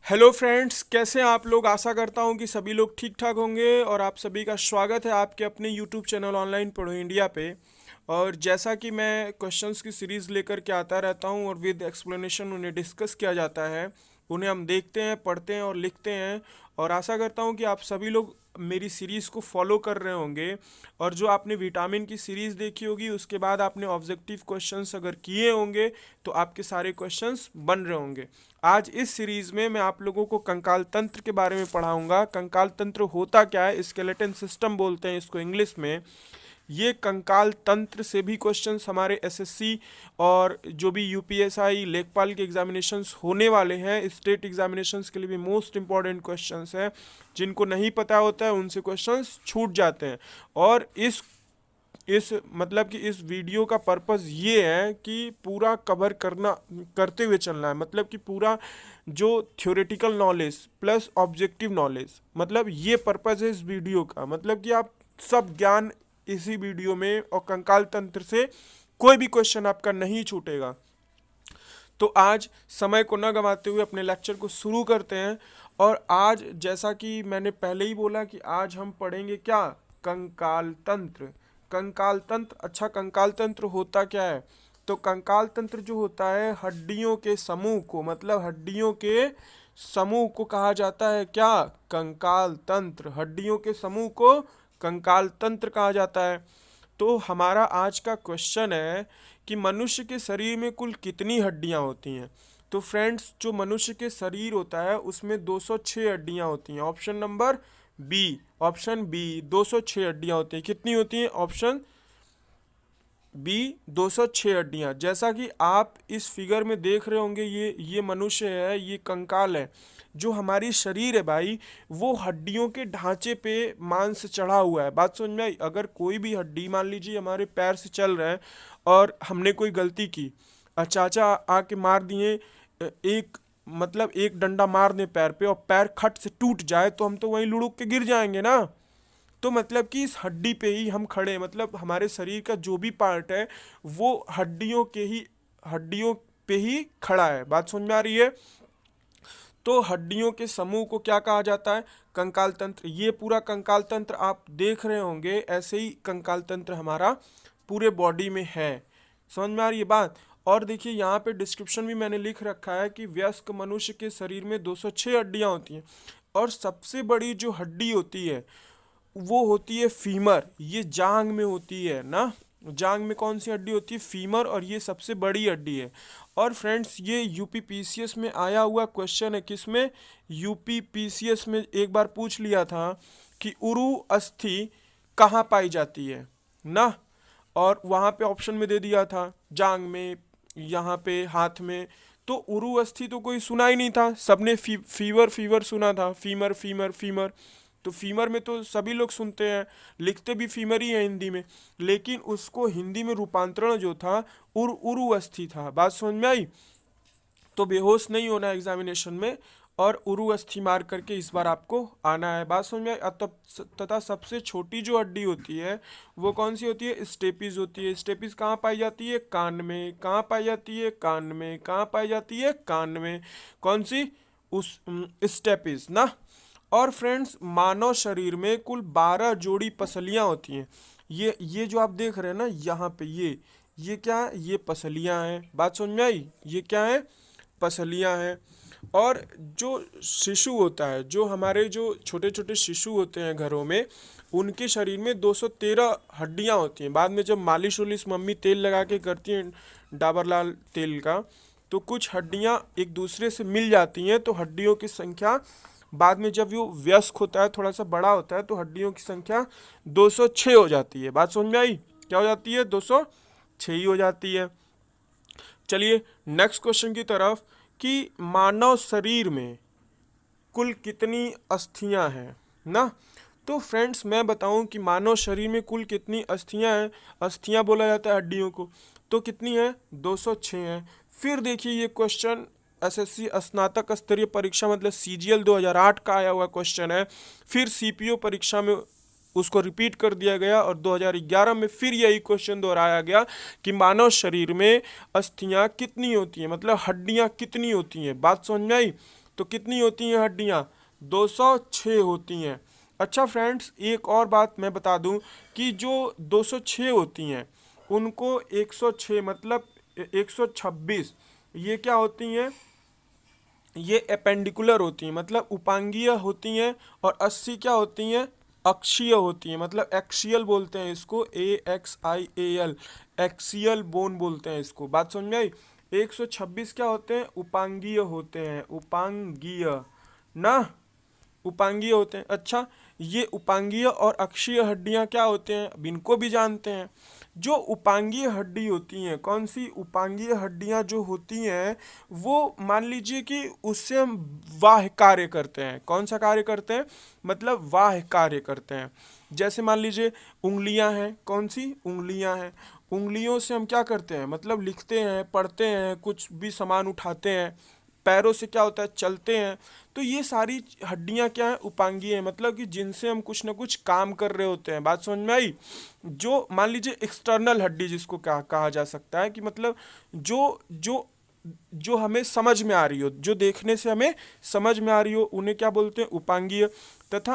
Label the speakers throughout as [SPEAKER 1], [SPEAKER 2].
[SPEAKER 1] Hello friends, कैसे हैं आप लोग। आशा करता हूं कि सभी लोग ठीक ठाक होंगे और आप सभी का स्वागत है आपके अपने यूट्यूब चैनल ऑनलाइन पढ़ो इंडिया पे। और जैसा कि मैं क्वेश्चंस की सीरीज़ लेकर के आता रहता हूं और विद एक्सप्लेनेशन उन्हें डिस्कस किया जाता है, उन्हें हम देखते हैं, पढ़ते हैं और लिखते हैं। और आशा करता हूं कि आप सभी लोग मेरी सीरीज़ को फॉलो कर रहे होंगे। और जो आपने विटामिन की सीरीज़ देखी होगी उसके बाद आपने ऑब्जेक्टिव क्वेश्चंस अगर किए होंगे तो आपके सारे क्वेश्चंस बन रहे होंगे। आज इस सीरीज में मैं आप लोगों को कंकाल तंत्र के बारे में पढ़ाऊंगा। कंकाल तंत्र होता क्या है, स्केलेटन सिस्टम बोलते हैं इसको इंग्लिश में। ये कंकाल तंत्र से भी क्वेश्चंस हमारे एसएससी और जो भी यूपीएसआई लेखपाल के एग्जामिनेशंस होने वाले हैं, स्टेट एग्जामिनेशंस के लिए भी मोस्ट इंपॉर्टेंट क्वेश्चंस हैं। जिनको नहीं पता होता है उनसे क्वेश्चंस छूट जाते हैं। और इस मतलब कि इस वीडियो का पर्पस ये है कि पूरा कवर करना करते हुए चलना है। मतलब कि पूरा जो theoretical knowledge plus objective knowledge, मतलब ये पर्पस है इस वीडियो का। मतलब कि आप सब ज्ञान इसी वीडियो में, और कंकाल तंत्र से कोई भी क्वेश्चन आपका नहीं छूटेगा। तो आज समय को न गंवाते हुए अपने लेक्चर को शुरू करते हैं। और आज जैसा कि मैंने पहले ही बोला कि आज हम पढ़ेंगे क्या, कंकाल तंत्र। कंकाल तंत्र, अच्छा कंकाल तंत्र होता क्या है। तो कंकाल तंत्र जो होता है हड्डियों के समूह को, मतलब हड्डियों के समूह को कहा जाता है क्या, कंकाल तंत्र। हड्डियों के समूह को कंकाल तंत्र कहा जाता है। तो हमारा आज का क्वेश्चन है कि मनुष्य के शरीर में कुल कितनी हड्डियां होती हैं। तो फ्रेंड्स, जो मनुष्य के शरीर होता है उसमें 206 हड्डियां होती हैं। Option number B, option B 206 हड्डियां होती हैं। कितनी होती हैं, ऑप्शन बी 206 हड्डियां। जैसा कि आप इस फिगर में देख रहे होंगे, ये मनुष्य है, ये कंकाल है। जो हमारी शरीर है भाई, वो हड्डियों के ढांचे पे मांस चढ़ा हुआ है। बात समझ में आई। अगर कोई भी हड्डी, मान लीजिए हमारे पैर से चल रहे हैं और हमने कोई गलती की, चाचा आके मार दिए एक, मतलब एक डंडा मार दे पैर पे और पैर खट से टूट जाए, तो हम तो वहीं लुढ़क के गिर जाएंगे ना। तो मतलब कि इस हड्डी पे ही हम खड़े हैं। मतलब हमारे शरीर का जो भी पार्ट है वो हड्डियों पे ही खड़ा है। बात समझ में आ रही है। तो हड्डियों के समूह को क्या कहा जाता है, कंकाल तंत्र। ये पूरा कंकाल तंत्र आप देख रहे होंगे, ऐसे ही कंकाल तंत्र हमारा पूरे बॉडी में है। समझ में आ रही है बात। और देखिए यहाँ पे डिस्क्रिप्शन भी मैंने लिख रखा है कि वयस्क मनुष्य के शरीर में 206 हड्डियां होती हैं। और सबसे बड़ी जो हड्डी होती है वो होती है फीमर। ये जांग में होती है ना। जांग में कौन सी हड्डी होती है, फीमर। और ये सबसे बड़ी हड्डी है। और फ्रेंड्स, ये यूपी पीसीएस में आया हुआ क्वेश्चन है। किसमें, यूपी पीसीएस में एक बार पूछ लिया था कि उरु अस्थि कहाँ पाई जाती है ना। और वहाँ पे ऑप्शन में दे दिया था जांग में, यहाँ पे हाथ में। तो उरु अस्थि तो कोई सुना ही नहीं था, सबने फीवर फीवर सुना था, फीमर फीमर फीमर। तो फीमर में तो सभी लोग सुनते हैं, लिखते भी फीमर ही है हिंदी में। लेकिन उसको हिंदी में रूपांतरण जो था उरु अस्थि था। बात समझ में आई। तो बेहोश नहीं होना है एग्जामिनेशन में, और उरु अस्थि मार करके इस बार आपको आना है। बात समझ में आई। तथा सबसे छोटी जो हड्डी होती है वो कौन सी होती है, स्टेपिस होती है। स्टेपिस कहाँ पाई जाती है, कान में। कहाँ पाई जाती है, कान में। कहाँ पाई जाती है, कान में। कौन सी, उस स्टेपिस ना। और फ्रेंड्स, मानव शरीर में कुल 12 जोड़ी पसलियां होती हैं। ये जो आप देख रहे हैं ना यहाँ पे, ये क्या है, ये पसलियां हैं। बात समझ में आई। ये क्या है, पसलियां हैं। और जो शिशु होता है, जो हमारे जो छोटे छोटे शिशु होते हैं घरों में, उनके शरीर में 213 हड्डियां होती हैं। बाद में जब मालिश उलिश मम्मी तेल लगा के करती हैं डाबर लाल तेल का, तो कुछ हड्डियां एक दूसरे से मिल जाती हैं। तो हड्डियों की संख्या बाद में जब वो वयस्क होता है, थोड़ा सा बड़ा होता है, तो हड्डियों की संख्या 206 हो जाती है। बात समझ में आई। क्या हो जाती है, 206 ही हो जाती है। चलिए नेक्स्ट क्वेश्चन की तरफ, कि मानव शरीर में कुल कितनी अस्थियां हैं ना। तो फ्रेंड्स, मैं बताऊं कि मानव शरीर में कुल कितनी अस्थियां हैं। अस्थियां बोला जाता है हड्डियों को। तो कितनी है, 206 हैं। फिर देखिए ये क्वेश्चन एसएससी स्नातक स्तरीय परीक्षा मतलब सीजीएल 2008 का आया हुआ क्वेश्चन है। फिर सीपीओ परीक्षा में उसको रिपीट कर दिया गया, और 2011 में फिर यही क्वेश्चन दोहराया गया कि मानव शरीर में अस्थियां कितनी होती हैं, मतलब हड्डियां कितनी होती हैं। बात समझ में आई। तो कितनी होती हैं हड्डियाँ? 206 होती हैं। अच्छा फ्रेंड्स, एक और बात मैं बता दूं कि जो 206 होती हैं उनको 106 मतलब 126 ये क्या होती हैं? ये एपेंडिकुलर होती हैं मतलब उपांगीय होती हैं। और 80 क्या होती हैं? अक्षीय होती हैं मतलब एक्सियल बोलते हैं इसको, AXIAL, एक्सियल बोन बोलते हैं इसको। बात समझ में आई? 126 क्या होते हैं? उपांगीय होते हैं, उपांगीय ना, उपांगीय होते हैं। अच्छा, ये उपांगीय और अक्षीय हड्डियां क्या होते हैं? अब इनको भी जानते हैं। जो उपांगीय हड्डी होती हैं, कौन सी उपांगीय हड्डियां जो होती हैं, वो मान लीजिए कि उससे हम वाह्य कार्य करते हैं। कौन सा कार्य करते हैं? मतलब वाह्य कार्य करते हैं। जैसे मान लीजिए उंगलियां हैं, कौन सी उंगलियां हैं, उंगलियों से हम क्या करते हैं? मतलब लिखते हैं, पढ़ते हैं, कुछ भी सामान उठाते हैं। पैरों से क्या होता है? चलते हैं। तो ये सारी हड्डियां क्या है? उपांगीय है, मतलब कि जिनसे हम कुछ ना कुछ काम कर रहे होते हैं। बात समझ में आई? जो मान लीजिए एक्सटर्नल हड्डी जिसको क्या कहा जा सकता है कि मतलब जो जो जो हमें समझ में आ रही हो, जो देखने से हमें समझ में आ रही हो, उन्हें क्या बोलते हैं? उपांगीय। तथा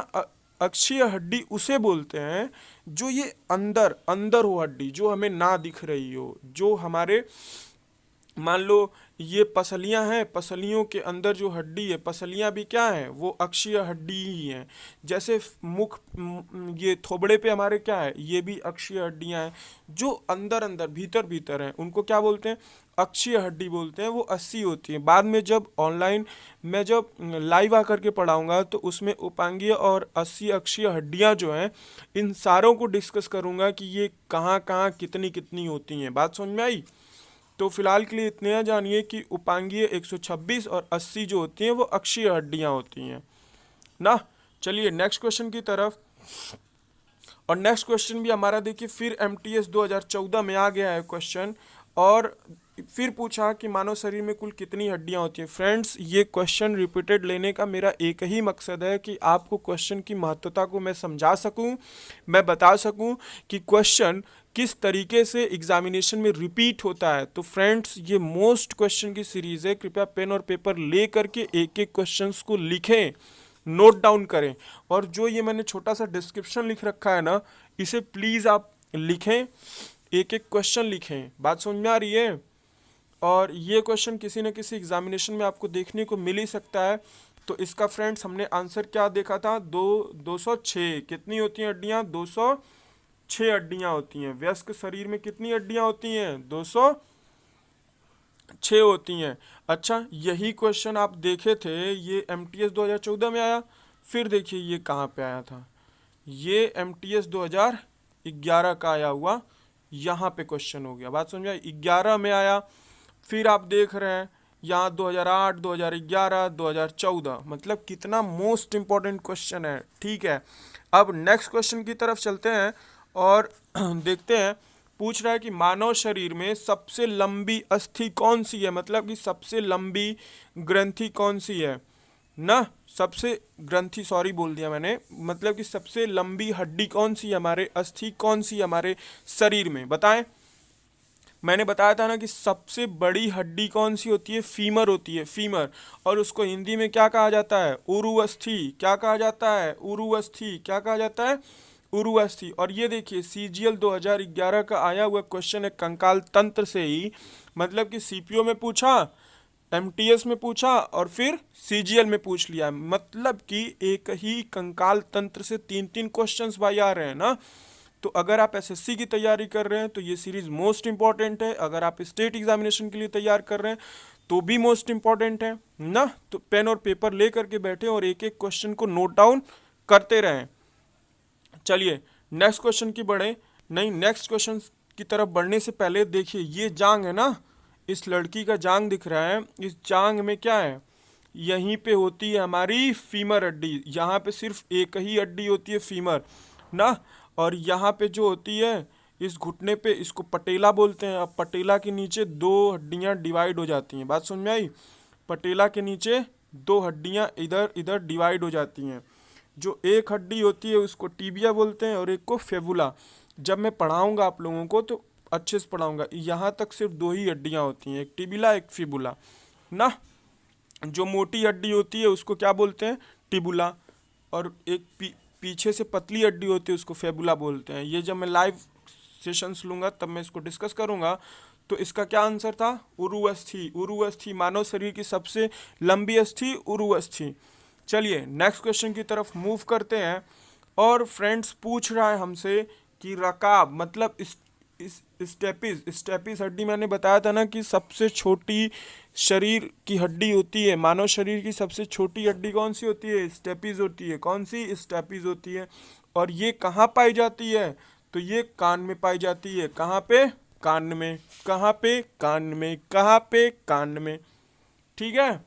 [SPEAKER 1] अक्षीय हड्डी उसे बोलते हैं जो ये अंदर अंदर हो हड्डी, जो हमें ना दिख रही हो, जो हमारे मान लो ये पसलियां हैं, पसलियों के अंदर जो हड्डी है, पसलियां भी क्या है? वो अक्षीय हड्डी ही हैं। जैसे ये थोबड़े पे हमारे क्या है? ये भी अक्षीय हड्डियां हैं जो अंदर अंदर भीतर भीतर हैं, उनको क्या बोलते हैं? अक्षीय हड्डी बोलते हैं। वो 80 होती है। बाद में जब ऑनलाइन मैं जब लाइव आकर के पढ़ाऊंगा तो उसमें उपांगीय और 80 अक्षीय हड्डियां जो हैं, इन सारों को डिस्कस करूंगा कि ये कहाँ कहाँ कितनी कितनी होती हैं। बात समझ में आई? तो फिलहाल के लिए इतने जानिए कि उपांगीय 126 और 80 जो होती हैं वो अक्षीय हड्डियां होती हैं ना। चलिए नेक्स्ट क्वेश्चन की तरफ। और नेक्स्ट क्वेश्चन भी हमारा देखिए फिर MTS 2014 में आ गया है क्वेश्चन। और फिर पूछा कि मानव शरीर में कुल कितनी हड्डियां होती हैं। फ्रेंड्स, ये क्वेश्चन रिपीटेड लेने का मेरा एक ही मकसद है कि आपको क्वेश्चन की महत्वता को मैं समझा सकूं, मैं बता सकूं कि क्वेश्चन किस तरीके से एग्जामिनेशन में रिपीट होता है। तो फ्रेंड्स, ये मोस्ट क्वेश्चन की सीरीज है। कृपया पेन और पेपर ले करके एक एक क्वेश्चंस को लिखें, नोट डाउन करें। और जो ये मैंने छोटा सा डिस्क्रिप्शन लिख रखा है ना, इसे प्लीज़ आप लिखें, एक एक क्वेश्चन लिखें। बात समझ में आ रही है? और ये क्वेश्चन किसी न किसी एग्जामिनेशन में आपको देखने को मिल ही सकता है। तो इसका फ्रेंड्स हमने आंसर क्या देखा था? 206 कितनी होती हैं हड्डियाँ? 206 हड्डियाँ होती हैं। वयस्क शरीर में कितनी हड्डियाँ होती हैं? 206 होती हैं। अच्छा, यही क्वेश्चन आप देखे थे, ये MTS 2014 में आया। फिर देखिए ये कहाँ पे आया था, ये MTS 2011 का आया हुआ, यहाँ पे क्वेश्चन हो गया। बात समझ में आई? 11 में आया। फिर आप देख रहे हैं यहाँ 2008, 2011, 2014, मतलब कितना मोस्ट इंपॉर्टेंट क्वेश्चन है। ठीक है, अब नेक्स्ट क्वेश्चन की तरफ चलते हैं और देखते हैं। पूछ रहा है कि मानव शरीर में सबसे लंबी अस्थि कौन सी है, मतलब कि सबसे लंबी ग्रंथि कौन सी है ना। सबसे ग्रंथि, सॉरी बोल दिया मैंने, मतलब कि सबसे लंबी हड्डी कौन सी है हमारे, अस्थि कौन सी है हमारे शरीर में, बताएं। मैंने बताया था ना कि सबसे बड़ी हड्डी कौन सी होती है? फीमर होती है, फीमर। और उसको हिंदी में क्या कहा जाता है? उरुअस्थि। क्या कहा जाता है? उरुअस्थि। क्या कहा जाता है? उरुअस्थि। और ये देखिए CGL 2011 का आया हुआ क्वेश्चन है कंकाल तंत्र से ही, मतलब कि CPO में पूछा, MTS में पूछा और फिर CGL में पूछ लिया। मतलब कि एक ही कंकाल तंत्र से 3-3 क्वेश्चंस भाई आ रहे हैं ना। तो अगर आप SSC की तैयारी कर रहे हैं तो ये सीरीज मोस्ट इंपॉर्टेंट है। अगर आप स्टेट एग्जामिनेशन के लिए तैयार कर रहे हैं तो भी मोस्ट इंपॉर्टेंट है ना। तो पेन और पेपर ले करके बैठे और एक एक क्वेश्चन को नोट डाउन करते रहें। चलिए नेक्स्ट क्वेश्चन की बढ़े, नहीं नेक्स्ट क्वेश्चन की तरफ बढ़ने से पहले देखिए ये जांग है ना, इस लड़की का जांग दिख रहा है। इस जांग में क्या है? यहीं पे होती है हमारी फीमर हड्डी। यहाँ पे सिर्फ एक ही हड्डी होती है, फीमर ना। और यहाँ पे जो होती है इस घुटने पे, इसको पटेला बोलते हैं। अब पटेला के नीचे 2 हड्डियाँ डिवाइड हो जाती हैं। बात समझ में आई? पटेला के नीचे 2 हड्डियाँ इधर इधर डिवाइड हो जाती हैं। जो एक हड्डी होती है उसको टीबिया बोलते हैं और एक को फेबुला। जब मैं पढ़ाऊँगा आप लोगों को तो अच्छे से पढ़ाऊँगा। यहाँ तक सिर्फ 2 ही हड्डियाँ होती हैं, एक टिबिला एक फिबुला ना। जो मोटी हड्डी होती है उसको क्या बोलते हैं, टिबुला, और एक पीछे से पतली हड्डी होती है उसको फेबुला बोलते हैं। ये जब मैं लाइव सेशंस लूंगा तब मैं इसको डिस्कस करूंगा। तो इसका क्या आंसर था, उरुअस्थि। उरुअस्थि मानव शरीर की सबसे लंबी अस्थि उरुअस्थि। चलिए नेक्स्ट क्वेश्चन की तरफ मूव करते हैं। और फ्रेंड्स पूछ रहा है हमसे कि रकाब मतलब इस स्टेपिस, स्टेपिस हड्डी मैंने बताया था ना कि सबसे छोटी शरीर की हड्डी होती है, मानव शरीर की सबसे छोटी हड्डी कौन सी होती है, स्टेपिस होती है। कौन सी, स्टेपिस होती है। और ये कहाँ पाई जाती है, तो ये कान में पाई जाती है। कहाँ पे, कान में। कहाँ पे, कान में। कहाँ पे, कान में। ठीक है।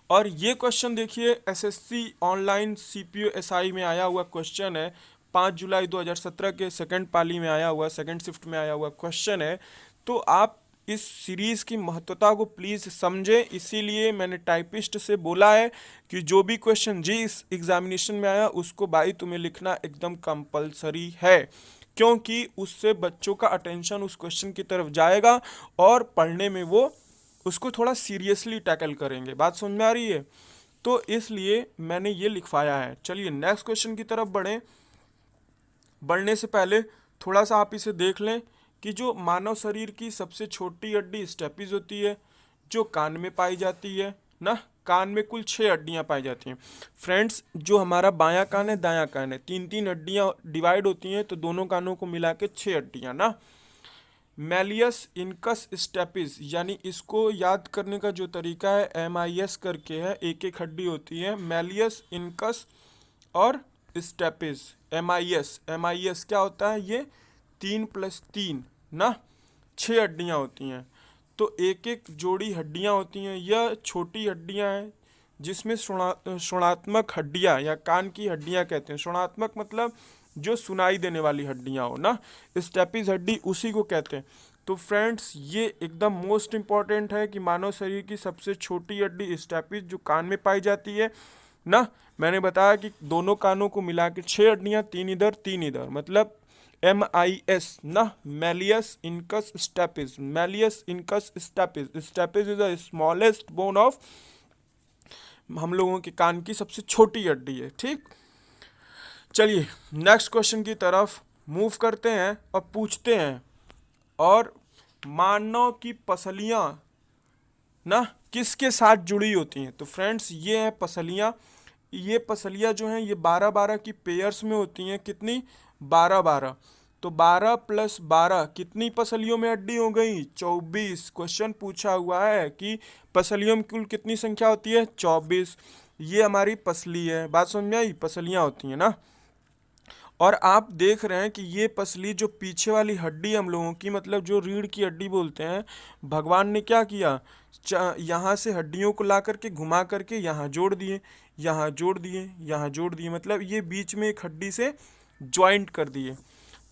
[SPEAKER 1] और ये क्वेश्चन देखिए एसएससी ऑनलाइन सीपीओ एसआई में आया हुआ क्वेश्चन है, 5 जुलाई 2017 के सेकंड पाली में आया हुआ, सेकंड शिफ्ट में आया हुआ क्वेश्चन है। तो आप इस सीरीज़ की महत्वता को प्लीज़ समझें, इसीलिए मैंने टाइपिस्ट से बोला है कि जो भी क्वेश्चन जिस एग्जामिनेशन में आया उसको भाई तुम्हें लिखना एकदम कंपलसरी है, क्योंकि उससे बच्चों का अटेंशन उस क्वेश्चन की तरफ जाएगा और पढ़ने में वो उसको थोड़ा सीरियसली टैकल करेंगे। बात समझ में आ रही है। तो इसलिए मैंने ये लिखवाया है। चलिए नेक्स्ट क्वेश्चन की तरफ बढ़ने से पहले थोड़ा सा आप इसे देख लें कि जो मानव शरीर की सबसे छोटी हड्डी स्टेपिस होती है, जो कान में पाई जाती है ना। कान में कुल 6 हड्डियां पाई जाती हैं फ्रेंड्स। जो हमारा बायां कान है, दायां कान है, 3-3 हड्डियां डिवाइड होती हैं, तो दोनों कानों को मिला के 6 हड्डियां ना। मैलियस इनकस स्टेपिस, यानी इसको याद करने का जो तरीका है MIS करके है, एक एक हड्डी होती है, मैलियस इनकस और स्टेपिस। MIS क्या होता है, ये 3 + 3 ना, 6 हड्डियां होती हैं। तो एक एक जोड़ी हड्डियां होती हैं। यह छोटी हड्डियां हैं जिसमें सुणात्मक हड्डियां या कान की हड्डियां कहते हैं। सुणात्मक मतलब जो सुनाई देने वाली हड्डियां हो ना, स्टेपिस हड्डी उसी को कहते हैं। तो फ्रेंड्स ये एकदम मोस्ट इम्पॉर्टेंट है कि मानव शरीर की सबसे छोटी हड्डी स्टेपिस जो कान में पाई जाती है ना। मैंने बताया कि दोनों कानों को मिला के 6 हड्डियां, 3 इधर 3 इधर, मतलब MIS ना, malleus incus stapes. Malleus incus stapes, stapes is the smallest bone of, हम लोगों के कान की सबसे छोटी हड्डी है। ठीक, चलिए नेक्स्ट क्वेश्चन की तरफ मूव करते हैं और पूछते हैं, और मानव की पसलियां ना किसके साथ जुड़ी होती हैं। तो फ्रेंड्स ये है पसलियां। ये पसलियां जो हैं ये 12-12 की पेयर्स में होती हैं। कितनी, 12-12। तो 12 + 12 कितनी पसलियों में हड्डी हो गई, 24। क्वेश्चन पूछा हुआ है कि पसलियों में कुल कितनी संख्या होती है, 24। ये हमारी पसली है। बात समझ में आई, पसलियां होती हैं ना। और आप देख रहे हैं कि ये पसली जो पीछे वाली हड्डी हम लोगों की, मतलब जो रीढ़ की हड्डी बोलते हैं, भगवान ने क्या किया, यहाँ से हड्डियों को ला करके घुमा करके यहाँ जोड़ दिए, यहाँ जोड़ दिए, यहाँ जोड़ दिए, मतलब ये बीच में एक हड्डी से ज्वाइंट कर दिए।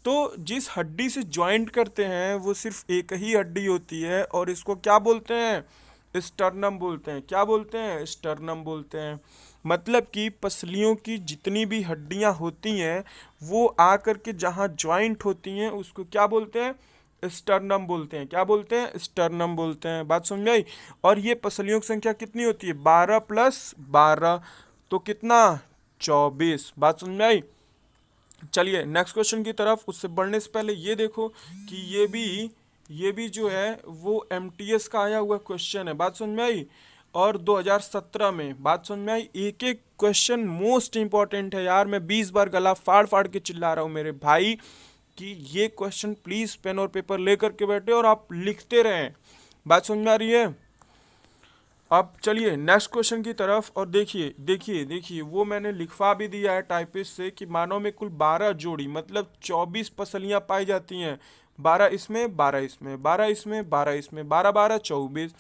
[SPEAKER 1] तो जिस हड्डी से ज्वाइंट करते हैं वो सिर्फ एक ही हड्डी होती है, और इसको क्या बोलते हैं, स्टर्नम बोलते हैं। क्या बोलते हैं, स्टर्नम बोलते हैं। मतलब कि पसलियों की जितनी भी हड्डियां होती हैं वो आकर के जहाँ ज्वाइंट होती हैं उसको क्या बोलते हैं, स्टर्नम बोलते हैं। क्या बोलते हैं, स्टर्नम बोलते हैं। बात समझ में आई। और ये पसलियों की संख्या कितनी होती है, 12 + 12, तो कितना, 24। बात समझ में आई। चलिए नेक्स्ट क्वेश्चन की तरफ, उससे बढ़ने से पहले ये देखो कि ये भी जो है वो MTS का आया हुआ क्वेश्चन है। बात समझ में आई। और 2017 में, बात समझ में आई, एक एक क्वेश्चन मोस्ट इंपॉर्टेंट है यार। मैं 20 बार गला फाड़ फाड़ के चिल्ला रहा हूँ मेरे भाई कि ये क्वेश्चन प्लीज पेन और पेपर लेकर के बैठे और आप लिखते रहें। बात समझ में आ रही है। अब चलिए नेक्स्ट क्वेश्चन की तरफ, और देखिए देखिए देखिए वो मैंने लिखवा भी दिया है टाइपिस्ट से कि मानव में कुल 12 जोड़ी मतलब 24 पसलियां पाई जाती हैं। 12 इसमें, 12 इसमें, 12 इसमें, 12 इसमें, 12-12 24।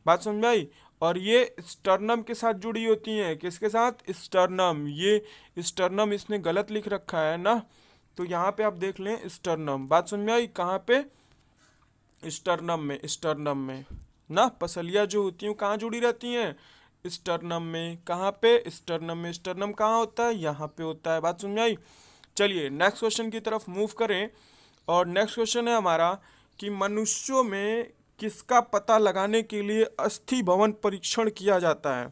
[SPEAKER 1] बात समझ में आई। और ये स्टर्नम के साथ जुड़ी होती हैं। किसके साथ, स्टर्नम। ये स्टर्नम इसने गलत लिख रखा है ना, तो यहाँ पे आप देख लें स्टर्नम। बात समझ में आई। कहाँ पे, स्टर्नम में। स्टर्नम में ना पसलियाँ जो होती हैं कहाँ जुड़ी रहती हैं, स्टर्नम में। कहाँ पे, स्टर्नम में। स्टर्नम कहाँ होता है, यहाँ पे होता है। बात समझ में आई। चलिए नेक्स्ट क्वेश्चन की तरफ मूव करें, और नेक्स्ट क्वेश्चन है हमारा कि मनुष्यों में किसका पता लगाने के लिए अस्थि भवन परीक्षण किया जाता है?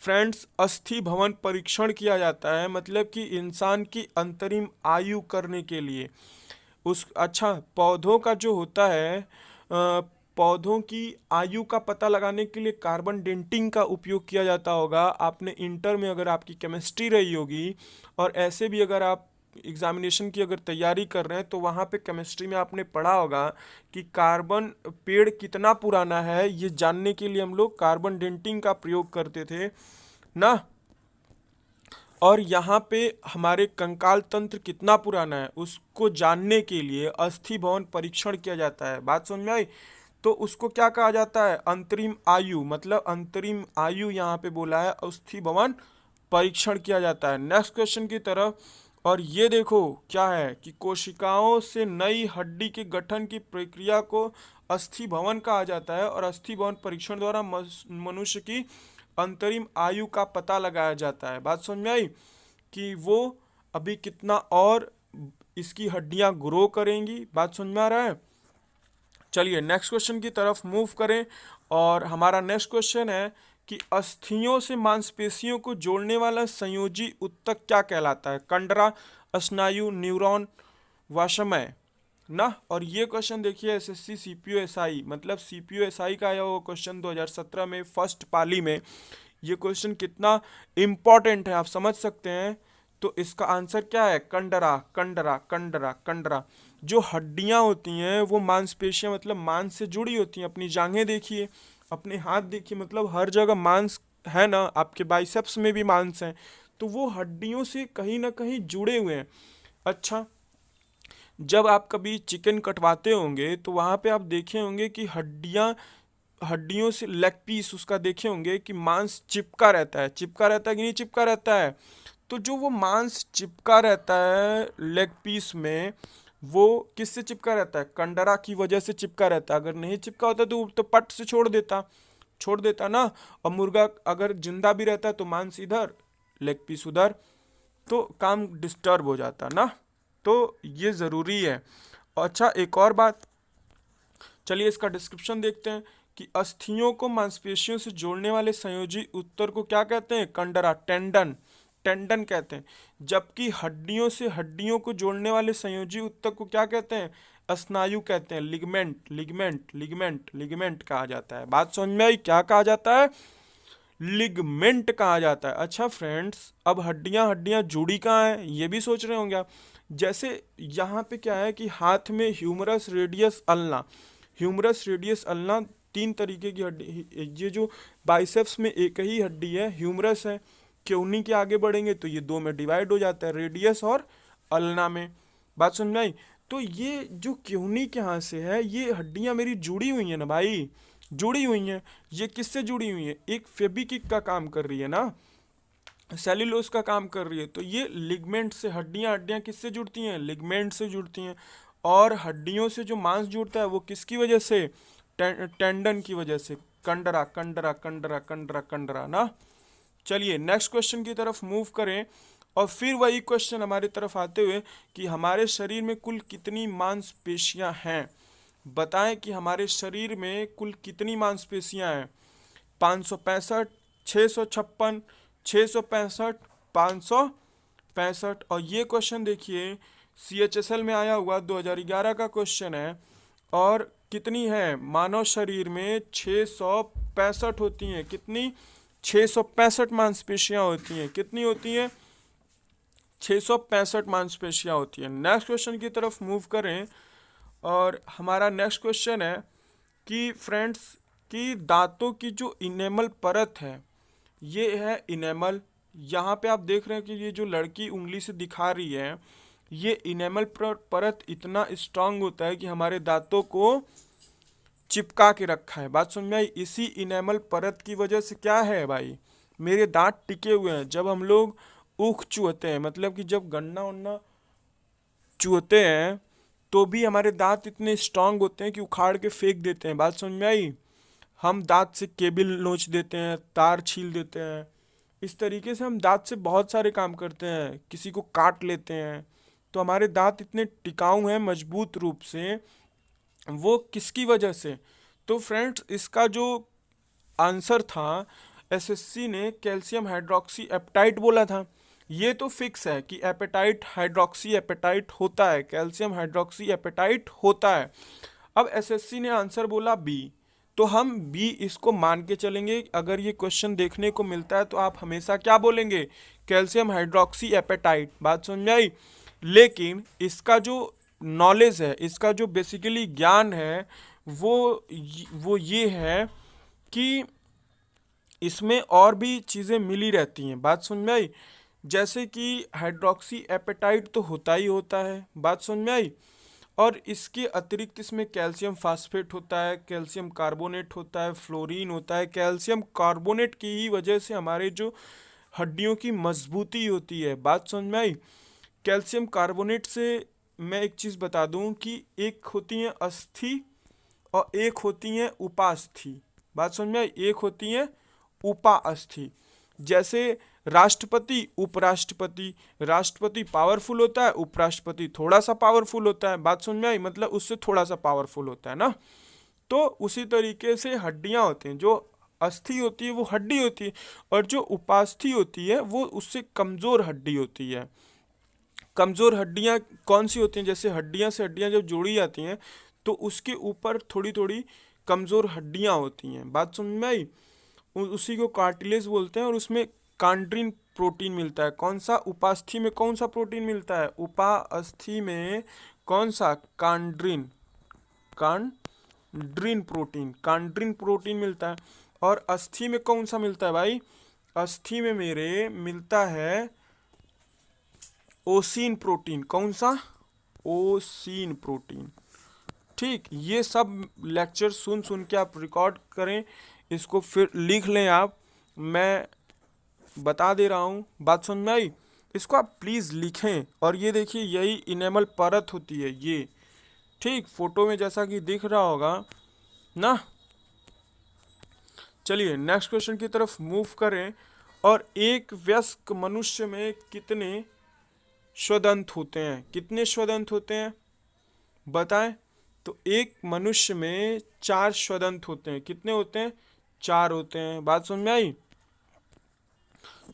[SPEAKER 1] फ्रेंड्स, अस्थि भवन परीक्षण किया जाता है मतलब कि इंसान की अंतरिम आयु करने के लिए। अच्छा, पौधों का जो होता है पौधों की आयु का पता लगाने के लिए कार्बन डेटिंग का उपयोग किया जाता होगा। आपने इंटर में अगर आपकी केमिस्ट्री रही होगी और ऐसे भी अगर आप एग्जामिनेशन की अगर तैयारी कर रहे हैं तो वहाँ पे केमिस्ट्री में आपने पढ़ा होगा कि कार्बन पेड़ कितना पुराना है ये जानने के लिए हम लोग कार्बन डेटिंग का प्रयोग करते थे ना। और यहाँ पे हमारे कंकाल तंत्र कितना पुराना है उसको जानने के लिए अस्थि भवन परीक्षण किया जाता है। बात समझ में आई? तो उसको क्या कहा जाता है? अंतरिम आयु, मतलब अंतरिम आयु यहाँ पे बोला है, अस्थि भवन परीक्षण किया जाता है। नेक्स्ट क्वेश्चन की तरफ। और ये देखो क्या है कि कोशिकाओं से नई हड्डी के गठन की प्रक्रिया को अस्थि भवन कहा जाता है और अस्थि भवन परीक्षण द्वारा मनुष्य की अंतरिम आयु का पता लगाया जाता है। बात समझ में आई कि वो अभी कितना और इसकी हड्डियां ग्रो करेंगी। बात समझ में आ रहा है? चलिए नेक्स्ट क्वेश्चन की तरफ मूव करें। और हमारा नेक्स्ट क्वेश्चन है कि अस्थियों से मांसपेशियों को जोड़ने वाला संयोजी ऊतक क्या कहलाता है? कंडरा, स्नायु, न्यूरॉन, वशमय ना। और ये क्वेश्चन देखिए एसएससी सीपीयू एसआई मतलब सीपीयू एसआई का आया वो क्वेश्चन 2017 में फर्स्ट पाली में। ये क्वेश्चन कितना इम्पोर्टेंट है आप समझ सकते हैं। तो इसका आंसर क्या है? कंडरा, कंडरा, कंडरा, कंडरा। जो हड्डियां होती हैं वो मांसपेशियां मतलब मांस से जुड़ी होती हैं। अपनी जांघें देखिए, अपने हाथ देखिए, मतलब हर जगह मांस है ना। आपके बाइसेप्स में भी मांस है, तो वो हड्डियों से कहीं ना कहीं जुड़े हुए हैं। अच्छा, जब आप कभी चिकन कटवाते होंगे तो वहाँ पे आप देखे होंगे कि हड्डियों से लेग पीस उसका देखे होंगे कि मांस चिपका रहता है। चिपका रहता है कि नहीं चिपका रहता है? तो जो वो मांस चिपका रहता है लेग पीस में, वो किससे चिपका रहता है? कंडरा की वजह से चिपका रहता है। अगर नहीं चिपका होता तो पट से छोड़ देता ना। और मुर्गा अगर जिंदा भी रहता तो मांस इधर लेग पीस उधर, तो काम डिस्टर्ब हो जाता ना। तो ये ज़रूरी है। अच्छा, एक और बात, चलिए इसका डिस्क्रिप्शन देखते हैं कि अस्थियों को मांसपेशियों से जोड़ने वाले संयोजी उत्तर को क्या कहते हैं? कंडरा, टेंडन, टेंडन कहते हैं। जबकि हड्डियों से हड्डियों को जोड़ने वाले संयोजी उत्तक को क्या कहते हैं? स्नायु कहते हैं। लिगमेंट, लिगमेंट, लिगमेंट, लिगमेंट कहा जाता है। बात समझ में आई? क्या कहा जाता है? लिगमेंट कहा जाता है। अच्छा फ्रेंड्स, अब हड्डियां हड्डियां जुड़ी कहाँ है ये भी सोच रहे होंगे आप। जैसे यहाँ पे क्या है कि हाथ में humerus radius ulna, humerus radius ulna तीन तरीके की हड्डी। ये जो बाइसेप्स में एक ही हड्डी है, ह्यूमरस है, कि उन्हीं के आगे बढ़ेंगे तो ये दो में डिवाइड हो जाता है, रेडियस और अल्ना में। बात समझ में आई? तो ये जो क्योनी के यहाँ से है, ये हड्डियां मेरी जुड़ी हुई हैं ना भाई, जुड़ी हुई हैं। ये किससे जुड़ी हुई है? एक फेबिकिक का काम कर रही है ना, सेल्यूलोज का काम कर रही है। तो ये लिगमेंट से हड्डियां हड्डियां किससे जुड़ती हैं? लिगमेंट से जुड़ती हैं। और हड्डियों से जो मांस जुड़ता है वो किसकी वजह से? टेंडन की वजह से। कंडरा, कंडरा, कंडरा, कंडरा, कंडरा ना। चलिए नेक्स्ट क्वेश्चन की तरफ मूव करें। और फिर वही क्वेश्चन हमारी तरफ आते हुए कि हमारे शरीर में कुल कितनी मांसपेशियां हैं? बताएं कि हमारे शरीर में कुल कितनी मांसपेशियां हैं? 565, 656, 665, 565। और ये क्वेश्चन देखिए CHSL में आया हुआ 2011 का क्वेश्चन है। और कितनी है? मानव शरीर में 665 होती हैं। कितनी? 665 मांसपेशियां होती हैं। कितनी होती हैं? 665 मांसपेशियां होती हैं। नेक्स्ट क्वेश्चन की तरफ मूव करें। और हमारा नेक्स्ट क्वेश्चन है कि फ्रेंड्स कि दांतों की जो इनेमल परत है, ये है इनेमल। यहाँ पे आप देख रहे हैं कि ये जो लड़की उंगली से दिखा रही है, ये इनेमल परत इतना स्ट्रांग होता है कि हमारे दांतों को चिपका के रखा है। बात समझ में आई? इसी इनेमल परत की वजह से क्या है भाई, मेरे दांत टिके हुए हैं। जब हम लोग ऊख चूहते हैं, मतलब कि जब गन्ना वन्ना चूहते हैं, तो भी हमारे दांत इतने स्ट्रांग होते हैं कि उखाड़ के फेंक देते हैं। बात समझ में आई? हम दांत से केबल नोच देते हैं, तार छील देते हैं। इस तरीके से हम दांत से बहुत सारे काम करते हैं, किसी को काट लेते हैं। तो हमारे दांत इतने टिकाऊ हैं मजबूत रूप से वो किसकी वजह से? तो फ्रेंड्स इसका जो आंसर था, एसएससी ने कैल्शियम हाइड्रोक्सी एपेटाइट बोला था। ये तो फिक्स है कि एपेटाइट हाइड्रोक्सी एपेटाइट होता है, कैल्शियम हाइड्रोक्सी एपेटाइट होता है। अब एसएससी ने आंसर बोला बी, तो हम बी इसको मान के चलेंगे। अगर ये क्वेश्चन देखने को मिलता है तो आप हमेशा क्या बोलेंगे? Calcium hydroxyapatite. बात समझ में आई? लेकिन इसका जो नॉलेज है, इसका जो बेसिकली ज्ञान है, वो ये है कि इसमें और भी चीज़ें मिली रहती हैं। बात समझ में आई? जैसे कि हाइड्रोक्सी एपेटाइट तो होता ही होता है, बात समझ में आई? और इसके अतिरिक्त इसमें कैल्शियम फास्फेट होता है, कैल्शियम कार्बोनेट होता है, फ्लोरीन होता है। कैल्शियम कार्बोनेट की ही वजह से हमारे जो हड्डियों की मजबूती होती है। बात समझ में आई? कैल्शियम कार्बोनेट से मैं एक चीज़ बता दूं कि एक होती हैं अस्थि और एक होती हैं उपास्थि। बात समझ में आई? एक होती हैं उपास्थि। जैसे राष्ट्रपति, उपराष्ट्रपति, राष्ट्रपति पावरफुल होता है, उपराष्ट्रपति थोड़ा सा पावरफुल होता है। बात समझ में आई? मतलब उससे थोड़ा सा पावरफुल होता है ना। तो उसी तरीके से हड्डियां होती हैं, जो अस्थि होती है वो हड्डी होती है, और जो उपास्थि होती है वो उससे कमजोर हड्डी होती है। कमजोर हड्डियां कौन सी होती हैं? जैसे हड्डियां से हड्डियां जब जोड़ी जाती हैं तो उसके ऊपर थोड़ी थोड़ी कमजोर हड्डियां होती हैं। बात समझ में आई? उसी को कार्टिलेज बोलते हैं, और उसमें कांड्रिन प्रोटीन मिलता है। कौन सा? उपास्थि में कौन सा प्रोटीन मिलता है? उपास्थि में कौन सा? कांड्रिन, कांड्रिन प्रोटीन, कांड्रिन प्रोटीन मिलता है। और अस्थि में कौन सा मिलता है भाई? अस्थि में मेरे मिलता है ओसीन प्रोटीन। कौन सा? Ossein protein. ठीक, ये सब लेक्चर सुन सुन के आप रिकॉर्ड करें, इसको फिर लिख लें आप। मैं बता दे रहा हूँ, बात समझ में आई? इसको आप प्लीज़ लिखें। और ये देखिए, यही इनेमल परत होती है ये, ठीक, फोटो में जैसा कि दिख रहा होगा ना। चलिए नेक्स्ट क्वेश्चन की तरफ मूव करें। और एक वयस्क मनुष्य में कितने श्वदंत होते हैं? कितने श्वदंत होते हैं बताएं? तो एक मनुष्य में 4 श्वदंत होते हैं। कितने होते हैं? 4 होते हैं। बात समझ में आई?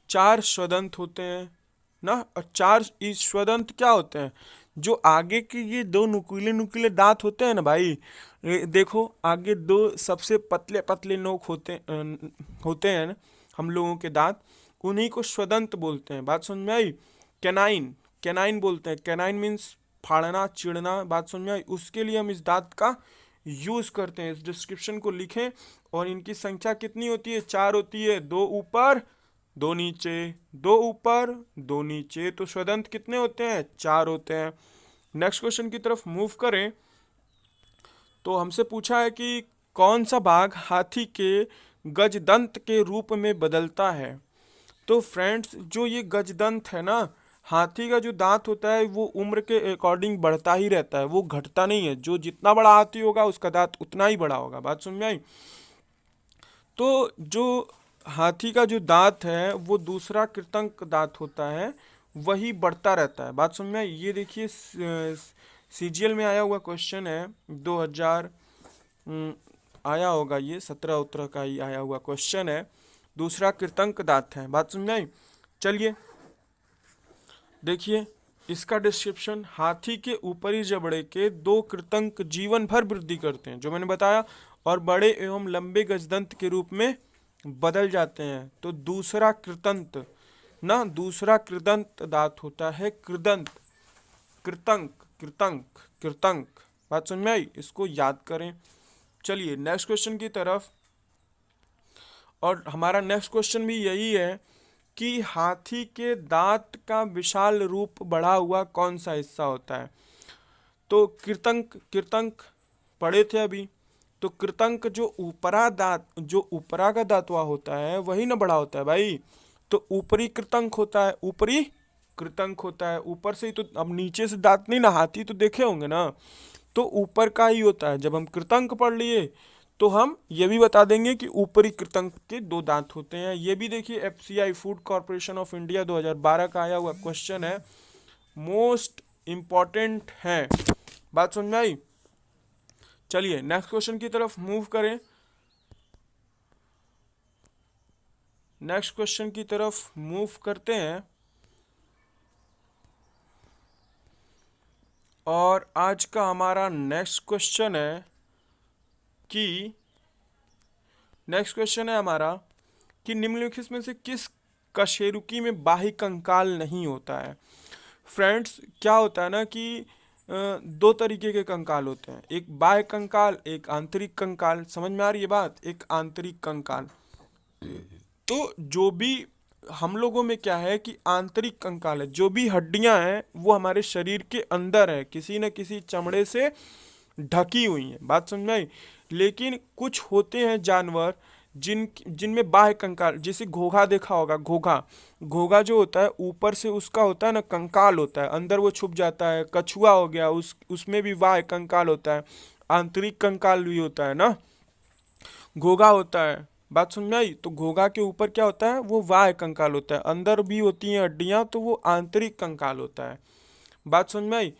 [SPEAKER 1] 4 श्वदंत होते हैं ना। और 4 इस श्वदंत क्या होते हैं? जो आगे के ये 2 नुकीले नुकीले दांत होते हैं ना भाई, देखो आगे 2 सबसे पतले पतले नोक होते हैं ना हम लोगों के दांत, उन्हीं को श्वदंत बोलते हैं। बात समझ में आई? कैनाइन, कैनाइन बोलते हैं। कैनाइन मीन्स फाड़ना, चिड़ना। बात समझ में आई? उसके लिए हम इस दांत का यूज करते हैं। इस डिस्क्रिप्शन को लिखें। और इनकी संख्या कितनी होती है? 4 होती है। 2 ऊपर 2 नीचे, 2 ऊपर 2 नीचे। तो श्वदंत कितने होते हैं? 4 होते हैं। नेक्स्ट क्वेश्चन की तरफ मूव करें। तो हमसे पूछा है कि कौन सा भाग हाथी के गजदंत के रूप में बदलता है? तो फ्रेंड्स, जो ये गजदंत है ना, हाथी का जो दांत होता है वो उम्र के अकॉर्डिंग बढ़ता ही रहता है, वो घटता नहीं है। जो जितना बड़ा हाथी होगा उसका दांत उतना ही बड़ा होगा। बात समझ में आई? तो जो हाथी का जो दांत है वो दूसरा कृतंक दांत होता है, वही बढ़ता रहता है। बात समझ में आई? ये देखिए सीजीएल में आया हुआ क्वेश्चन है, 2000 आया होगा, ये 17 उत्तर का ही आया हुआ क्वेश्चन है। दूसरा कृतंक दांत है। बात समझ में आई? चलिए देखिए इसका डिस्क्रिप्शन। हाथी के ऊपरी जबड़े के 2 कृतंक जीवन भर वृद्धि करते हैं, जो मैंने बताया, और बड़े एवं लंबे गजदंत के रूप में बदल जाते हैं। तो दूसरा कृतंत ना, दूसरा कृदंत दांत होता है कृदंत, कृतंक, कृतंक, कृतंक। बात समझ में आई? इसको याद करें। चलिए नेक्स्ट क्वेश्चन की तरफ। और हमारा नेक्स्ट क्वेश्चन भी यही है कि हाथी के दांत का विशाल रूप बढ़ा हुआ कौन सा हिस्सा होता है? तो कृतंक, कृतंक पढ़े थे अभी। तो कृतंक जो ऊपरा दांत, जो ऊपरा का दांतवा होता है वही ना बड़ा होता है भाई। तो ऊपरी कृतंक होता है, ऊपरी कृतंक होता है। ऊपर से ही तो, अब नीचे से दांत नहीं ना, हाथी तो देखे होंगे ना, तो ऊपर का ही होता है। जब हम कृतंक पढ़ लिए तो हम ये भी बता देंगे कि ऊपरी कृतंक के 2 दांत होते हैं। ये भी देखिए FCI food corporation of India 2012 का आया हुआ क्वेश्चन है, मोस्ट इम्पॉर्टेंट है। बात समझ में आई? चलिए नेक्स्ट क्वेश्चन की तरफ मूव करें। नेक्स्ट क्वेश्चन की तरफ मूव करते हैं और आज का हमारा नेक्स्ट क्वेश्चन है हमारा कि निम्नलिखित में से किस कशेरुकी में बाह्य कंकाल नहीं होता है। फ्रेंड्स क्या होता है ना कि दो तरीके के कंकाल होते हैं, एक बाह्य कंकाल, एक आंतरिक कंकाल। समझ में आ रही है बात? एक आंतरिक कंकाल। तो जो भी हम लोगों में क्या है कि आंतरिक कंकाल है, जो भी हड्डियां हैं वो हमारे शरीर के अंदर है, किसी न किसी चमड़े से ढकी हुई हैं। बात समझ में आई? लेकिन कुछ होते हैं जानवर जिनमें बाह्य कंकाल, जैसे घोघा देखा होगा। घोघा जो होता है ऊपर से उसका होता है ना कंकाल होता है, अंदर वो छुप जाता है। कछुआ हो गया, उसमें भी बाह्य कंकाल होता है, आंतरिक कंकाल भी होता है ना, घोघा होता है। बात समझ में आई? तो घोघा के ऊपर क्या होता है, वो बाह्य कंकाल होता है, अंदर भी होती हैं हड्डियां, तो वो आंतरिक कंकाल होता है। बात समझ में आई?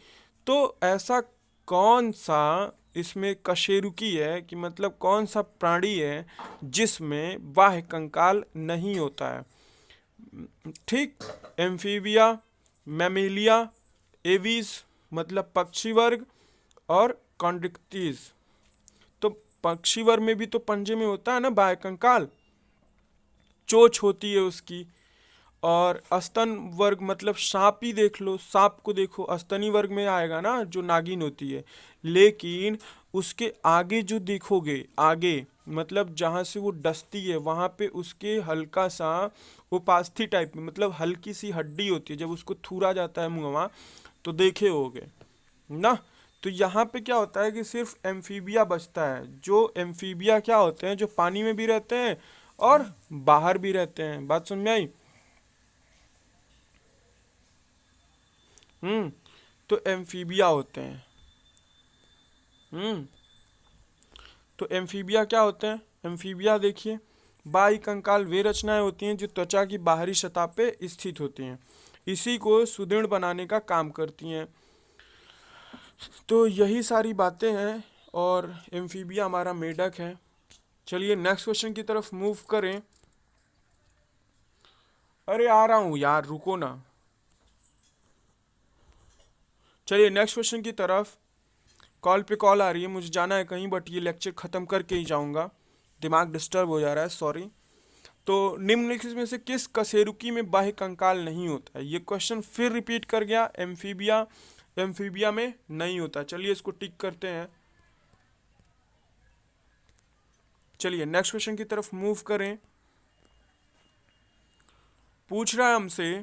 [SPEAKER 1] तो ऐसा कौन सा इसमें कशेरुकी है कि मतलब कौन सा प्राणी है जिसमें बाह्य कंकाल नहीं होता है? ठीक, एम्फीबिया, मैमेलिया, एवीज मतलब पक्षी वर्ग, और कॉन्ड्रिक्टीज। तो पक्षी वर्ग में भी तो पंजे में होता है ना बाह्य कंकाल, चोंच होती है उसकी। और अस्तन वर्ग मतलब सांप ही देख लो, सांप को देखो, अस्तनी वर्ग में आएगा ना, जो नागिन होती है। लेकिन उसके आगे जो देखोगे, आगे मतलब जहाँ से वो डसती है वहाँ पे उसके हल्का सा उपास्थि टाइप में, मतलब हल्की सी हड्डी होती है, जब उसको थूरा जाता है मुंहवा तो देखे होगे ना। तो यहाँ पे क्या होता है कि सिर्फ एम्फीबिया बचता है। जो एम्फीबिया क्या होते हैं, जो पानी में भी रहते हैं और बाहर भी रहते हैं। बात समझ में आई? तो एम्फीबिया होते हैं। हम्म तो एम्फीबिया क्या होते हैं? एम्फीबिया देखिए, बाह्य कंकाल वे रचनाएं होती हैं जो त्वचा की बाहरी सतह पे स्थित होती हैं, इसी को सुदृढ़ बनाने का काम करती हैं। तो यही सारी बातें हैं और एम्फीबिया हमारा मेढक है। चलिए नेक्स्ट क्वेश्चन की तरफ मूव करें। अरे आ रहा हूँ यार, रुको ना। चलिए नेक्स्ट क्वेश्चन की तरफ। कॉल पे कॉल आ रही है, मुझे जाना है कहीं, बट ये लेक्चर ख़त्म करके ही जाऊंगा, दिमाग डिस्टर्ब हो जा रहा है, सॉरी। तो निम्नलिखित में से किस कशेरुकी में बाह्य कंकाल नहीं होता है? ये क्वेश्चन फिर रिपीट कर गया। एम्फीबिया में नहीं होता। चलिए इसको टिक करते हैं। चलिए नेक्स्ट क्वेश्चन की तरफ मूव करें। पूछ रहा है हमसे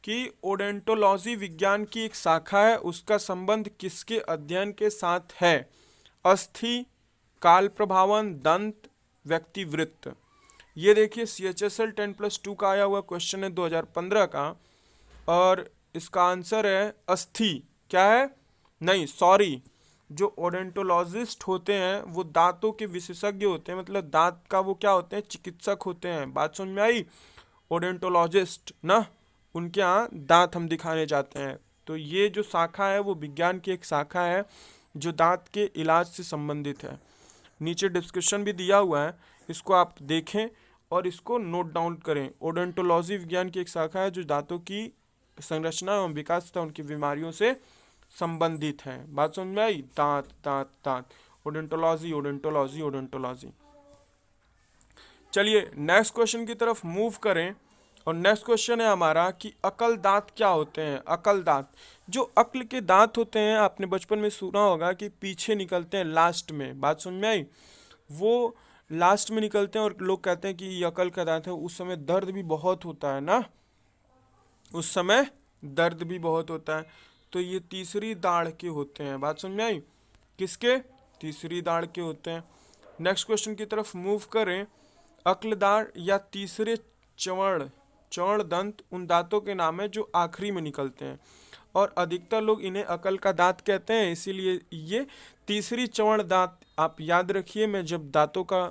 [SPEAKER 1] कि ओडेंटोलॉजी विज्ञान की एक शाखा है, उसका संबंध किसके अध्ययन के साथ है? अस्थि, काल प्रभावन, दंत, व्यक्तिवृत्त। ये देखिए CHSL 10+2 का आया हुआ क्वेश्चन है 2015 का, और इसका आंसर है अस्थि। क्या है? नहीं सॉरी, जो ओडेंटोलॉजिस्ट होते हैं वो दांतों के विशेषज्ञ होते हैं, मतलब दांत का वो क्या होते हैं, चिकित्सक होते हैं। बात समझ में आई? ओडेंटोलॉजिस्ट ना, उनके यहाँ दांत हम दिखाने जाते हैं। तो ये जो शाखा है वो विज्ञान की एक शाखा है जो दांत के इलाज से संबंधित है। नीचे डिस्क्रिप्शन भी दिया हुआ है, इसको आप देखें और इसको नोट डाउन करें। ओडेंटोलॉजी विज्ञान की एक शाखा है जो दांतों की संरचना एवं विकास तथा उनकी बीमारियों से संबंधित है। बात समझ में आई? दांत दांत दांत, ओडेंटोलॉजी ओडेंटोलॉजी ओडेंटोलॉजी। चलिए नेक्स्ट क्वेश्चन की तरफ मूव करें। और नेक्स्ट क्वेश्चन है हमारा कि अकल दांत क्या होते हैं? अकल दांत, जो अक्ल के दांत होते हैं, आपने बचपन में सुना होगा कि पीछे निकलते हैं लास्ट में। बात समझ में आई? वो लास्ट में निकलते हैं और लोग कहते हैं कि ये अकल का दांत है। उस समय दर्द भी बहुत होता है ना, उस समय दर्द भी बहुत होता है। तो ये तीसरी दाढ़ के होते हैं। बात समझ में आई? किसके? तीसरी दाढ़ के होते हैं। नेक्स्ट क्वेश्चन की तरफ मूव करें। अक्ल दाढ़ या तीसरे चवण दंत उन दांतों के नाम है जो आखिरी में निकलते हैं, और अधिकतर लोग इन्हें अकल का दांत कहते हैं, इसीलिए ये तीसरी चवण दांत। आप याद रखिए, मैं जब दांतों का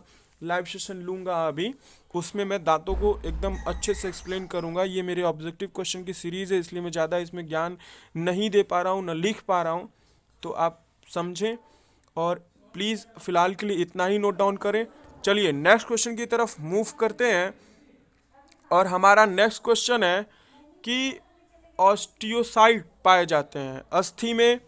[SPEAKER 1] लाइव सेशन लूँगा अभी, उसमें मैं दांतों को एकदम अच्छे से एक्सप्लेन करूँगा। ये मेरे ऑब्जेक्टिव क्वेश्चन की सीरीज़ है, इसलिए मैं ज़्यादा इसमें ज्ञान नहीं दे पा रहा हूँ, न लिख पा रहा हूँ, तो आप समझें। और प्लीज़ फिलहाल के लिए इतना ही नोट डाउन करें। चलिए नेक्स्ट क्वेश्चन की तरफ मूव करते हैं, और हमारा नेक्स्ट क्वेश्चन है कि ऑस्टियोसाइट पाए जाते हैं अस्थि में,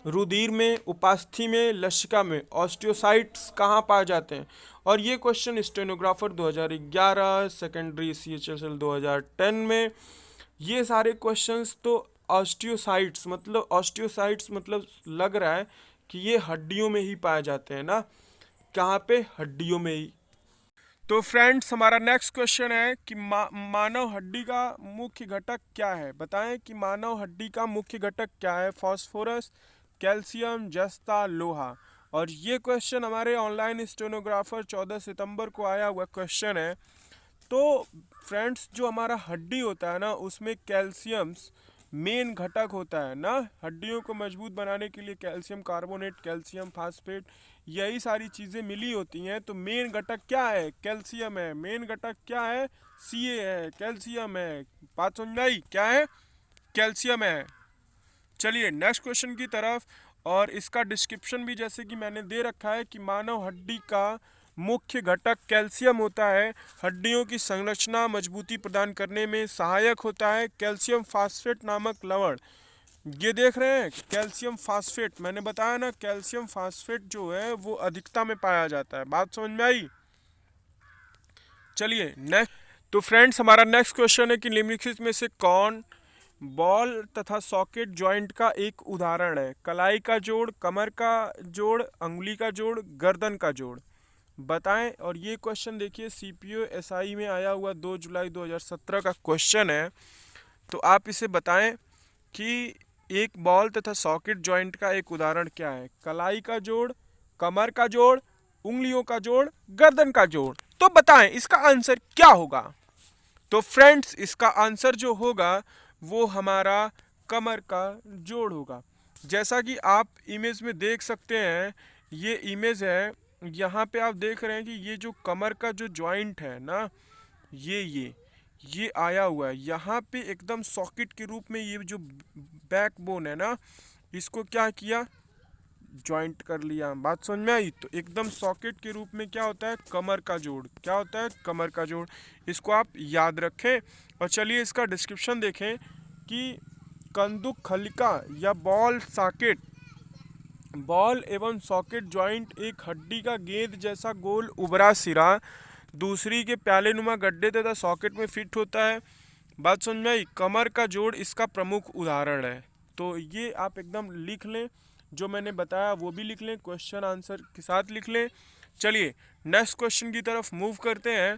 [SPEAKER 1] रुधिर में, उपास्थि में, लसिका में। ऑस्टियोसाइट्स कहाँ पाए जाते हैं? और ये क्वेश्चन स्टेनोग्राफर 2011, सेकेंडरी CHSL 2010 में। ये सारे क्वेश्चंस तो ऑस्टियोसाइट्स मतलब लग रहा है कि ये हड्डियों में ही पाए जाते हैं ना। कहाँ पे? हड्डियों में ही। तो फ्रेंड्स हमारा नेक्स्ट क्वेश्चन है कि मानव हड्डी का मुख्य घटक क्या है? बताएं कि मानव हड्डी का मुख्य घटक क्या है? फास्फोरस, कैल्शियम, जस्ता, लोहा। और ये क्वेश्चन हमारे ऑनलाइन स्टेनोग्राफर 14 सितंबर को आया हुआ क्वेश्चन है। तो फ्रेंड्स जो हमारा हड्डी होता है ना, उसमें कैल्शियम्स मेन घटक होता है ना। हड्डियों को मजबूत बनाने के लिए कैल्शियम कार्बोनेट, कैल्शियम फास्फेट, यही सारी चीज़ें मिली होती हैं। तो मेन घटक क्या है? कैल्शियम है। मेन घटक क्या है? Ca है, कैल्शियम है। बात समझ में आई? क्या है? कैल्शियम है। चलिए नेक्स्ट क्वेश्चन की तरफ। और इसका डिस्क्रिप्शन भी जैसे कि मैंने दे रखा है कि मानव हड्डी का मुख्य घटक कैल्शियम होता है। हड्डियों की संरचना मजबूती प्रदान करने में सहायक होता है। कैल्शियम फास्फेट नामक लवण, ये देख रहे हैं कैल्शियम फास्फेट, मैंने बताया ना कैल्शियम फास्फेट जो है वो अधिकता में पाया जाता है। बात समझ में आई? चलिए नेक्स्ट। तो फ्रेंड्स हमारा नेक्स्ट क्वेश्चन है कि निम्नलिखित में से कौन बॉल तथा सॉकेट जॉइंट का एक उदाहरण है? कलाई का जोड़, कमर का जोड़, अंगुली का जोड़, गर्दन का जोड़। बताएं। और ये क्वेश्चन देखिए CPO SI में आया हुआ 2 जुलाई 2017 का क्वेश्चन है। तो आप इसे बताएं कि एक बॉल तथा सॉकेट जॉइंट का एक उदाहरण क्या है? कलाई का जोड़, कमर का जोड़, उंगलियों का जोड़, गर्दन का जोड़। तो बताएं इसका आंसर क्या होगा? तो फ्रेंड्स इसका आंसर जो होगा वो हमारा कमर का जोड़ होगा। जैसा कि आप इमेज में देख सकते हैं, ये इमेज है, यहाँ पे आप देख रहे हैं कि ये जो कमर का जो जॉइंट है ना, ये आया हुआ है यहाँ पे एकदम सॉकेट के रूप में। ये जो बैकबोन है ना, इसको क्या किया? जॉइंट कर लिया। बात समझ में आई? तो एकदम सॉकेट के रूप में क्या होता है? कमर का जोड़। क्या होता है? कमर का जोड़। इसको आप याद रखें। और चलिए इसका डिस्क्रिप्शन देखें कि कंदुक खलिका या बॉल सॉकेट, बॉल एवं सॉकेट जॉइंट एक हड्डी का गेंद जैसा गोल उभरा सिरा दूसरी के प्याले नुमा गड्ढे तथा सॉकेट में फिट होता है। बात समझ में आई? कमर का जोड़ इसका प्रमुख उदाहरण है। तो ये आप एकदम लिख लें, जो मैंने बताया वो भी लिख लें, क्वेश्चन आंसर के साथ लिख लें। चलिए नेक्स्ट क्वेश्चन की तरफ मूव करते हैं।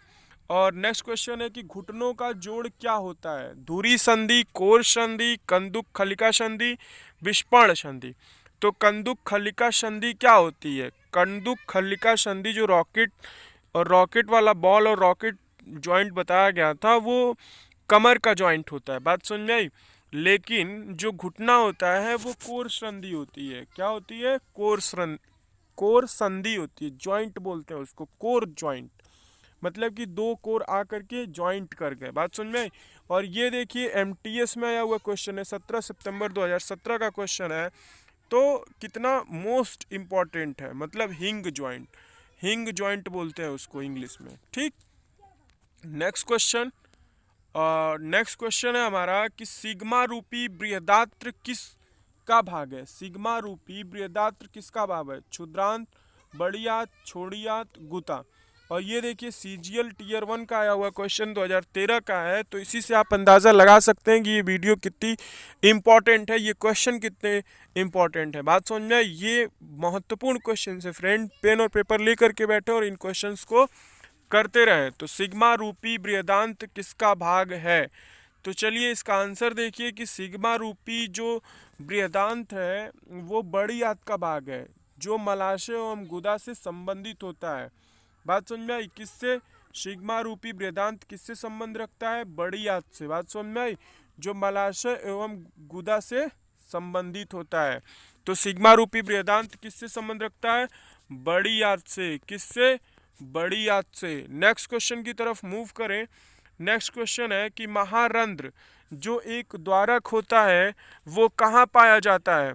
[SPEAKER 1] और नेक्स्ट क्वेश्चन है कि घुटनों का जोड़ क्या होता है? धुरी संधि, कोर संधि, कंदुक खलिका संधि, विस्पर्ण संधि। तो कंदुक खलिका संधि क्या होती है? कंदुक खलिका संधि जो रॉकेट वाला बॉल और रॉकेट जॉइंट बताया गया था वो कमर का जॉइंट होता है। बात समझ में आई? लेकिन जो घुटना होता है वो कोर संधि होती है। क्या होती है? कोर संधि होती है। जॉइंट बोलते हैं उसको, कोर जॉइंट, मतलब कि दो कोर आकर के जॉइंट कर गए। बात समझ में आई? और ये देखिए MTS में आया हुआ क्वेश्चन है, 17 सितंबर 2017 का क्वेश्चन है। तो कितना मोस्ट इम्पॉर्टेंट है, मतलब हिंग जॉइंट बोलते हैं उसको इंग्लिश में। ठीक। नेक्स्ट क्वेश्चन है हमारा कि सिग्मा रूपी बृहदात्र किस का भाग है? सिग्मा रूपी बृहदात्र किसका भाग है? क्षुद्रांत, बड़ी आंत, छोटी आंत, गुता। और ये देखिए CGL Tier 1 का आया हुआ क्वेश्चन 2013 का है। तो इसी से आप अंदाज़ा लगा सकते हैं कि ये वीडियो कितनी इम्पॉर्टेंट है, ये क्वेश्चन कितने इम्पॉर्टेंट है। बात समझ में? ये महत्वपूर्ण क्वेश्चन है फ्रेंड, पेन और पेपर लेकर के बैठे और इन क्वेश्चंस को करते रहें। तो सिग्मा रूपी बृहदांत किसका भाग है? तो चलिए इसका आंसर देखिए कि सिग्मा रूपी जो बृहदांत है वो बड़ी आंत का भाग है, जो मलाशय एवं गुदा से संबंधित होता है। बात समझ में आई? किससे? सिग्मा रूपी बृहदांत किससे संबंध रखता है? बड़ी आंत से। बात समझ में आई? जो मलाशय एवं गुदा से संबंधित होता है। तो सिग्मा रूपी बृहदांत किससे संबंध रखता है? बड़ी आंत से। किससे? बड़ी आंत से। नेक्स्ट क्वेश्चन की तरफ मूव करें। नेक्स्ट क्वेश्चन है कि महारंध्र जो एक द्वारक होता है वो कहाँ पाया जाता है?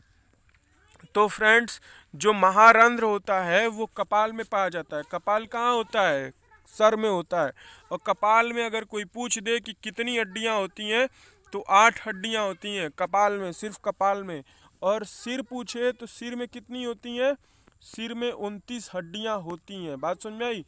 [SPEAKER 1] तो फ्रेंड्स, जो महारंध्र होता है वो कपाल में पाया जाता है। कपाल कहाँ होता है? सर में होता है। और कपाल में अगर कोई पूछ दे कि कितनी हड्डियां होती हैं, तो 8 हड्डियां होती हैं कपाल में, सिर्फ कपाल में। और सिर पूछे तो सिर में कितनी होती हैं? सिर में 29 हड्डियां होती हैं। बात समझ में आई?